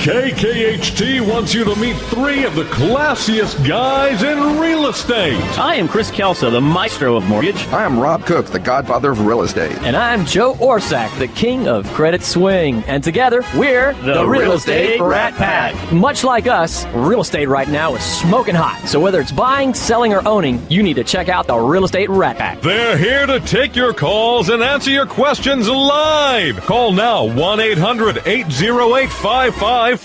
KKHT wants you to meet three of the classiest guys in real estate. I am Chris Kelso, the maestro of mortgage. I am Rob Cook, the godfather of real estate. And I'm Joe Orsack, the king of credit swing. And together, we're the Real Estate Rat Pack. Much like us, real estate right now is smoking hot. So whether it's buying, selling, or owning, you need to check out the Real Estate Rat Pack. They're here to take your calls and answer your questions live. Call now, 1-800-808-5548.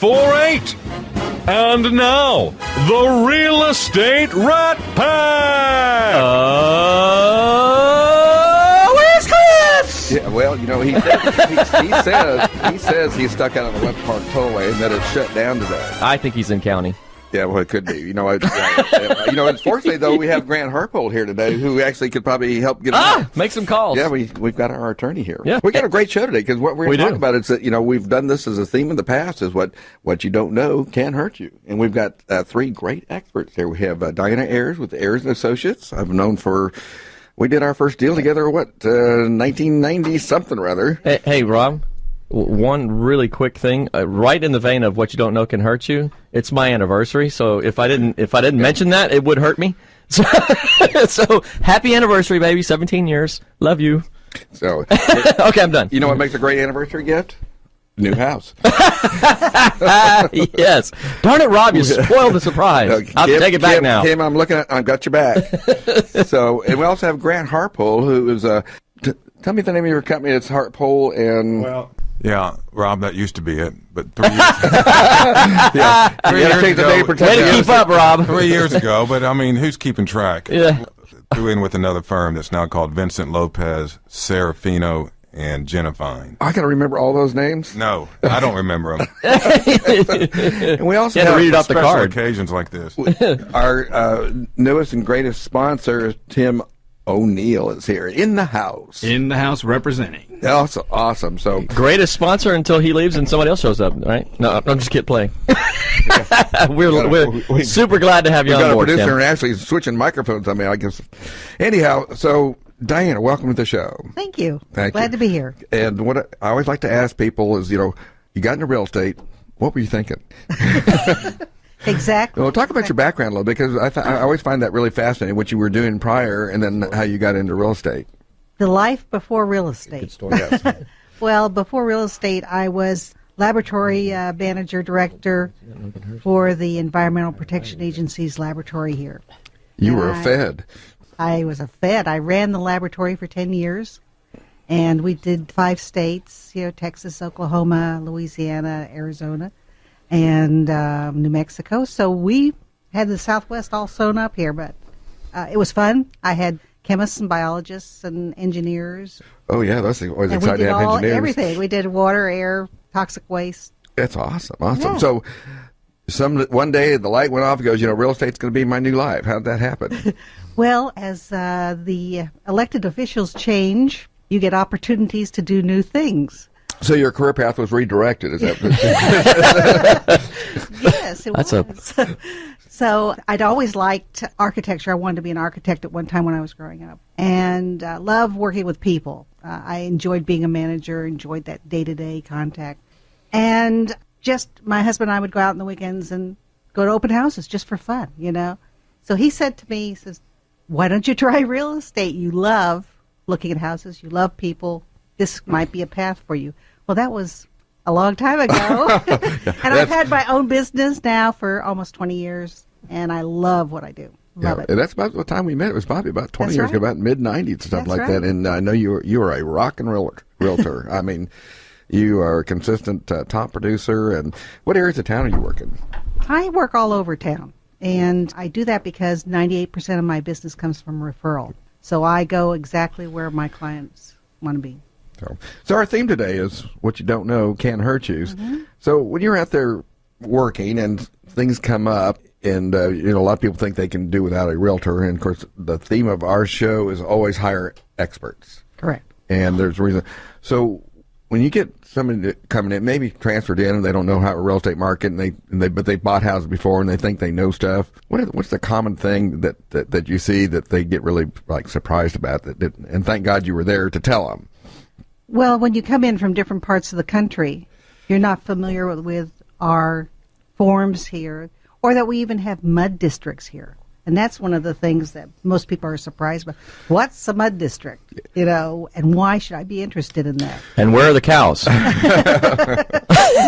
And now, the Real Estate Rat Pack! Where's Chris? Yeah, well, you know, he says he's stuck out on the West Park Tollway and that it's shut down today. I think he's in county. Yeah, well, it could be. You know, unfortunately, though, we have Grant Harpold here today, who actually could probably help get make some calls. Yeah, we've got our attorney here. Yeah. We got a great show today because what we're going to talk about is that, you know, we've done this as a theme in the past is what you don't know can hurt you. And we've got three great experts here. We have Diana Ayers with Ayers & Associates. I've known we did our first deal together, 1990-something or other. Hey, Rob. One really quick thing, right in the vein of what you don't know can hurt you. It's my anniversary, so if I didn't mention that, it would hurt me. So happy anniversary, baby! 17 years. Love you. So okay, I'm done. You know what makes a great anniversary gift? New house. Yes. Darn it, Rob! You spoiled the surprise. I'll take it back now. Kim, I've got your back. So, and we also have Grant Harpold, who is tell me the name of your company. It's Harpold and. Well. Yeah, Rob, that used to be it, but 3 years ago. Yeah, 3 years ago. Way to keep up, Rob. 3 years ago, but I mean, who's keeping track? Yeah. Threw in with another firm that's now called Vincent Lopez, Serafino, and Genifine. I can remember all those names. No, I don't remember them. And we also have read it off the special card. occasions like this. Our newest and greatest sponsor, Tim O'Neill, is here in the house. In the house representing. That's awesome. So Greatest sponsor until he leaves and somebody else shows up, right? No, I'm just kidding playing. We're super glad to have you we've on got board, a producer Tim. and actually switching microphones on me, I guess. Anyhow, so Diana, welcome to the show. Thank you. Thank Glad you. to be here. And what I always like to ask people is, you know, you got into real estate. What were you thinking? Exactly. Well, talk about your background a little, because I always find that really fascinating, what you were doing prior and then how you got into real estate. The life before real estate. Good story. Yes. Well, before real estate, I was laboratory manager director for the Environmental Protection Agency's laboratory here. You were a Fed. I was a Fed. I ran the laboratory for 10 years, and we did 5 states, Texas, Oklahoma, Louisiana, Arizona, and New Mexico. So we had the Southwest all sewn up here, but it was fun. I had chemists and biologists and engineers. Oh, yeah, that's always And exciting we did to have engineers. everything. We did water, air, toxic waste. That's awesome. Yeah. So one day the light went off and goes, real estate's going to be my new life. How did that happen? Well, as the elected officials change, you get opportunities to do new things. So your career path was redirected, is that? Yes, it was. So I'd always liked architecture. I wanted to be an architect at one time when I was growing up, and loved working with people. I enjoyed being a manager, enjoyed that day-to-day contact. And just my husband and I would go out on the weekends and go to open houses just for fun, So he said to me, he says, why don't you try real estate? You love looking at houses. You love people. This might be a path for you. Well, that was a long time ago. And I've had my own business now for almost 20 years, and I love what I do. Love it. And that's about the time we met. It was probably about 20 That's years right. ago, about mid-90s, stuff That's like right. that. And I know you were a rock and roll realtor. I mean, you are a consistent top producer. And what areas of town are you working? I work all over town, and I do that because 98% of my business comes from referral. So I go exactly where my clients want to be. So our theme today is what you don't know can hurt you. Mm-hmm. So when you're out there working and things come up, and a lot of people think they can do without a realtor, and of course the theme of our show is always hire experts. Correct. And there's a reason. So when you get somebody coming in, maybe transferred in, and they don't know how a real estate market, but they bought houses before and they think they know stuff. What's the common thing that you see that they get really surprised about? And thank God you were there to tell them. Well, when you come in from different parts of the country, you're not familiar with our forms here, or that we even have mud districts here. And that's one of the things that most people are surprised by. What's a mud district? You know, and why should I be interested in that? And where are the cows? And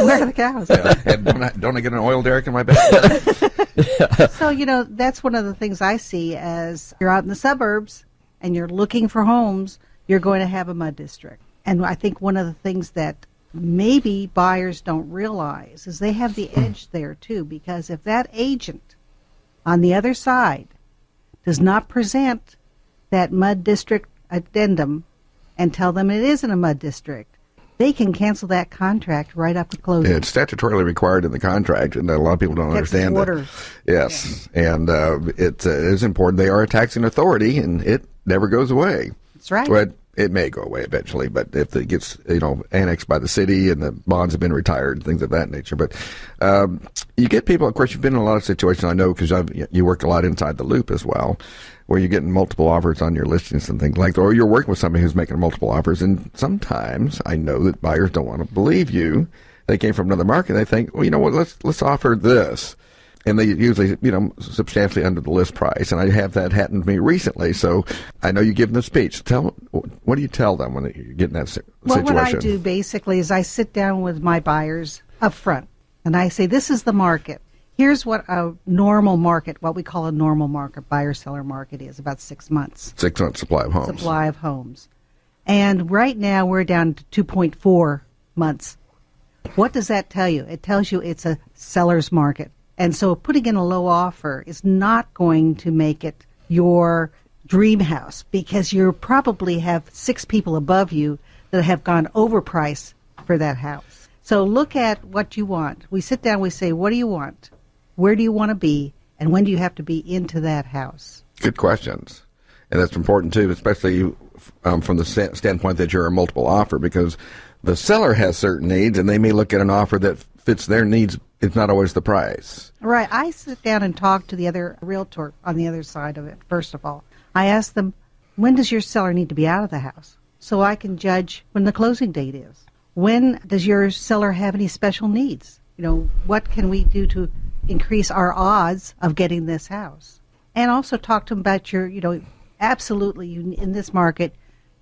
where are the cows? And don't I get an oil derrick in my backyard? So, you know, that's one of the things I see as you're out in the suburbs and you're looking for homes, you're going to have a mud district. And I think one of the things that maybe buyers don't realize is they have the edge there too, because if that agent on the other side does not present that mud district addendum and tell them it isn't a mud district, they can cancel that contract right up to closing. It's statutorily required in the contract, and a lot of people don't understand that. Yes, yeah. And it is important. They are a taxing authority, and it never goes away. That's right. Well, it may go away eventually, but if it gets annexed by the city and the bonds have been retired, things of that nature. But you get people. Of course, you've been in a lot of situations. I know because you worked a lot inside the loop as well, where you're getting multiple offers on your listings and things like that, or you're working with somebody who's making multiple offers. And sometimes I know that buyers don't want to believe you. They came from another market. They think, well, you know what? Let's offer this. And they usually, substantially under the list price. And I have that happen to me recently. So I know you give them the speech. What do you tell them when you get in that situation? Well, what I do basically is I sit down with my buyers up front. And I say, this is the market. Here's what a normal market, what we call a normal market, buyer-seller market is, about 6 months. 6 months supply of homes. Supply of homes. And right now we're down to 2.4 months. What does that tell you? It tells you it's a seller's market. And so putting in a low offer is not going to make it your dream house, because you probably have 6 people above you that have gone overpriced for that house. So look at what you want. We sit down, we say, what do you want? Where do you want to be? And when do you have to be into that house? Good questions. And that's important, too, especially from the standpoint that you're a multiple offer, because the seller has certain needs, and they may look at an offer that fits their needs. It's not always the price. Right. I sit down and talk to the other realtor on the other side of it, first of all. I ask them, when does your seller need to be out of the house? So I can judge when the closing date is. When does your seller have any special needs? What can we do to increase our odds of getting this house? And also talk to them about absolutely, in this market,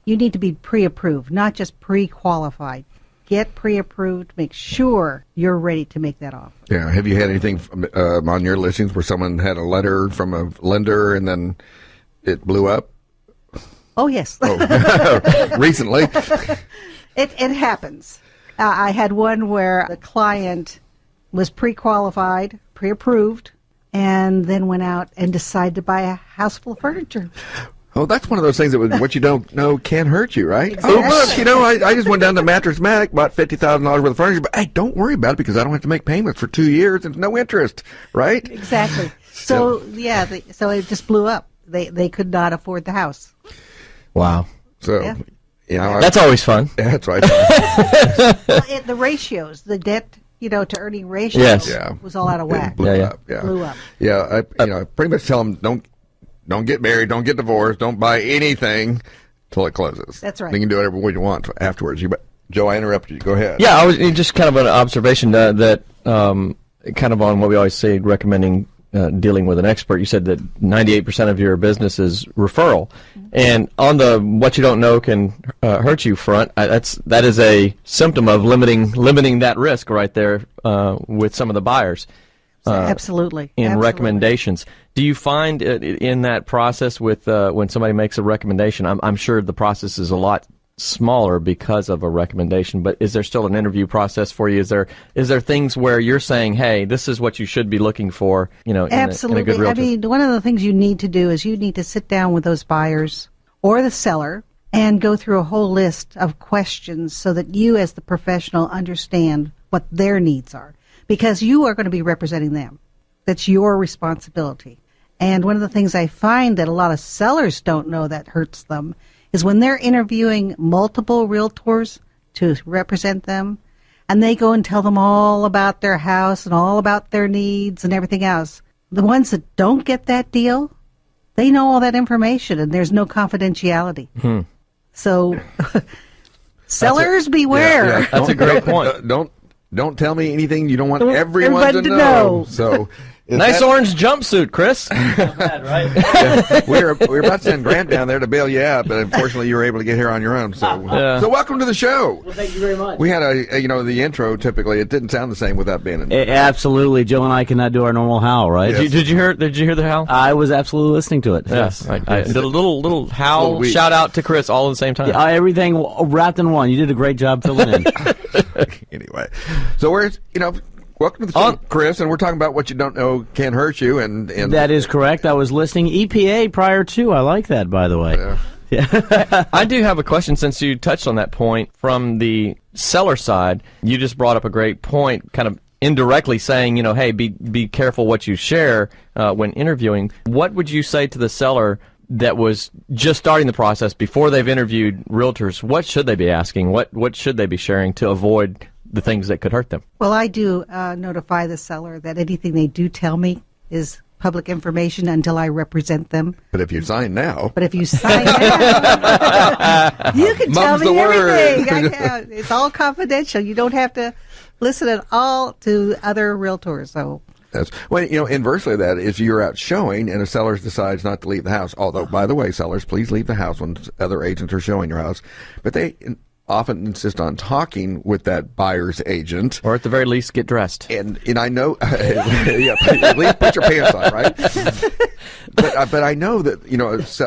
you need to be pre-approved, not just pre-qualified. Get pre-approved. Make sure you're ready to make that offer. Yeah. Have you had anything on your listings where someone had a letter from a lender and then it blew up? Oh, yes. Recently? It happens. I had one where the client was pre-qualified, pre-approved, and then went out and decided to buy a house full of furniture. Oh, that's one of those things that what you don't know can hurt you, right? Exactly. Oh, look, I just went down to Mattress Mac, bought $50,000 worth of furniture, but hey, don't worry about it because I don't have to make payments for 2 years. There's no interest, right? Exactly. So so it just blew up. They could not afford the house. Wow. So, that's always fun. Yeah, that's right. The ratios, the debt, to earning ratios was all out of whack. It blew up. Yeah. Blew up. Yeah, I pretty much tell them don't get married, don't get divorced, don't buy anything till it closes. That's right. You can do whatever you want afterwards. Joe, I interrupted you. Go ahead. Yeah, I was just kind of an observation that kind of on what we always say, recommending dealing with an expert. You said that 98% of your business is referral, and on the what you don't know can hurt you front. That is a symptom of limiting that risk right there with some of the buyers. Absolutely. Recommendations. Do you find in that process with when somebody makes a recommendation, I'm sure the process is a lot smaller because of a recommendation, but is there still an interview process for you? Is there things where you're saying, hey, this is what you should be looking for, Absolutely. in a good realtor? One of the things you need to do is you need to sit down with those buyers or the seller and go through a whole list of questions so that you as the professional understand what their needs are. Because you are going to be representing them. That's your responsibility. And one of the things I find that a lot of sellers don't know that hurts them is when they're interviewing multiple realtors to represent them, and they go and tell them all about their house and all about their needs and everything else. The ones that don't get that deal, they know all that information, and there's no confidentiality. So, sellers beware. Yeah. That's a great point. Don't tell me anything you don't want everyone to know. So. Nice orange jumpsuit, Chris. Not bad, right? Yeah, we were about to send Grant down there to bail you out, but unfortunately you were able to get here on your own. So, so welcome to the show. Well, thank you very much. We had the intro. Typically, it didn't sound the same without being in. Absolutely, Joe and I cannot do our normal howl, right? Yes. Did you hear the howl? I was absolutely listening to it. Yes, I did a little howl. Well, shout out to Chris all at the same time. Yeah, everything wrapped in one. You did a great job filling in. Anyway, so we're welcome to the show, Chris, and we're talking about what you don't know can hurt you, and That is correct. I was listening EPA prior to. I like that, by the way. Yeah. I do have a question since you touched on that point from the seller side. You just brought up a great point, kind of indirectly saying, hey, be careful what you share when interviewing. What would you say to the seller that was just starting the process before they've interviewed realtors? What should they be asking? What should they be sharing to avoid the things that could hurt them? Well, I do notify the seller that anything they do tell me is public information until I represent them. But if you sign now, But if you sign now, you can tell Mum's me the everything. word. It's all confidential. You don't have to listen at all to other realtors. So that's inversely, that if you're out showing and a seller decides not to leave the house, although by the way, sellers, please leave the house when other agents are showing your house, but they often insist on talking with that buyer's agent, Or at the very least, get dressed. and I know, yeah, at least put your pants on, right? but I know that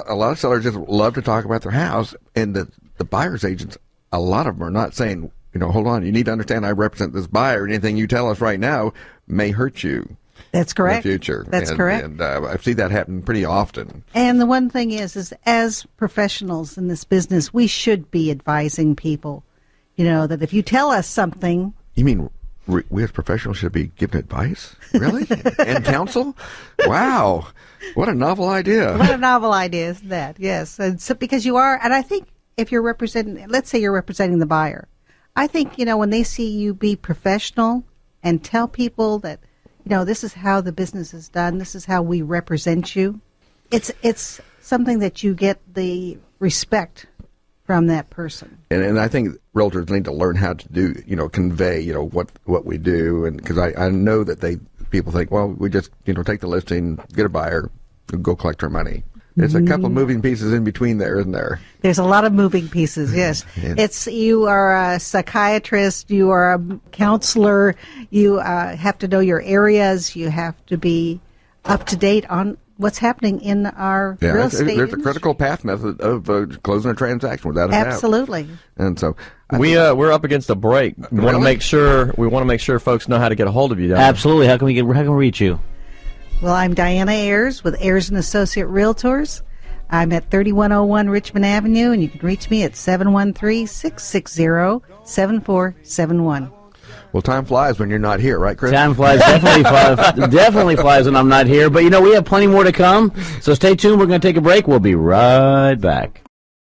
a lot of sellers just love to talk about their house, and the buyer's agents, a lot of them are not saying, hold on, you need to understand I represent this buyer, and anything you tell us right now may hurt you. that's correct. In the future. That's correct. And I see that happen pretty often. And the one thing is as professionals in this business, we should be advising people, that if you tell us something. You mean we as professionals should be giving advice? Really? And counsel? Wow. What a novel idea. What a novel idea is that? Yes. And so, because you are, and I think if you're let's say you're representing the buyer, I think, when they see you be professional and tell people that, this is how the business is done, this is how we represent you, it's something that you get the respect from that person. And I think realtors need to learn how to do, convey, what we do. And because I know that people think, well, we just, take the listing, get a buyer, and go collect our money. There's a couple of moving pieces in between there, isn't there? There's a lot of moving pieces, yes. Yeah. You are a psychiatrist, you are a counselor, you have to know your areas, you have to be up to date on what's happening in our real estate There's a industry. critical path method of closing a transaction without a doubt. Absolutely. And so We're up against a break. We want to make sure folks know how to get a hold of you. Don't we? Absolutely. How can we reach you? Well, I'm Diana Ayers with Ayers & Associate Realtors. I'm at 3101 Richmond Avenue, and you can reach me at 713-660-7471. Well, time flies when you're not here, right, Chris? Time flies, definitely flies when I'm not here. But, we have plenty more to come. So stay tuned. We're going to take a break. We'll be right back.